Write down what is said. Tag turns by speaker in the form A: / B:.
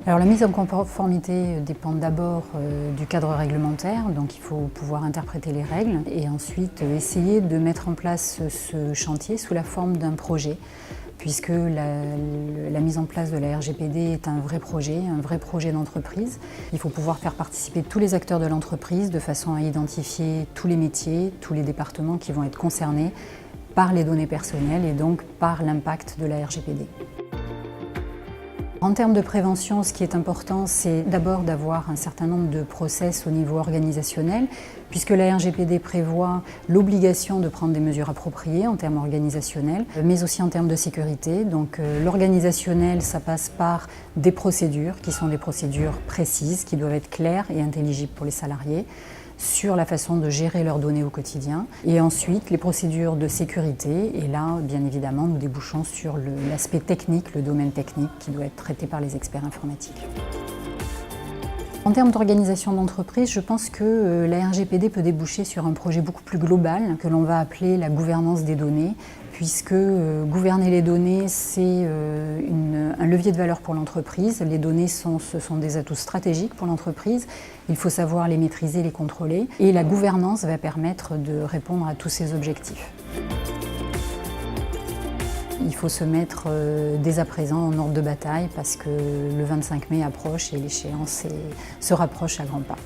A: Alors la mise en conformité dépend d'abord du cadre réglementaire, donc il faut pouvoir interpréter les règles et ensuite essayer de mettre en place ce chantier sous la forme d'un projet, puisque la mise en place de la RGPD est un vrai projet d'entreprise. Il faut pouvoir faire participer tous les acteurs de l'entreprise de façon à identifier tous les métiers, tous les départements qui vont être concernés par les données personnelles et donc par l'impact de la RGPD. En termes de prévention, ce qui est important, c'est d'abord d'avoir un certain nombre de process au niveau organisationnel, puisque la RGPD prévoit l'obligation de prendre des mesures appropriées en termes organisationnels, mais aussi en termes de sécurité. Donc l'organisationnel, ça passe par des procédures qui sont des procédures précises, qui doivent être claires et intelligibles pour les salariés, sur la façon de gérer leurs données au quotidien. Et ensuite, les procédures de sécurité. Et là, bien évidemment, nous débouchons sur l'aspect technique, le domaine technique qui doit être traité par les experts informatiques. En termes d'organisation d'entreprise, je pense que la RGPD peut déboucher sur un projet beaucoup plus global que l'on va appeler la gouvernance des données, puisque gouverner les données, c'est un levier de valeur pour l'entreprise. Les données, ce sont des atouts stratégiques pour l'entreprise. Il faut savoir les maîtriser, les contrôler. Et la gouvernance va permettre de répondre à tous ces objectifs. Il faut se mettre dès à présent en ordre de bataille parce que le 25 mai approche et l'échéance se rapproche à grands pas.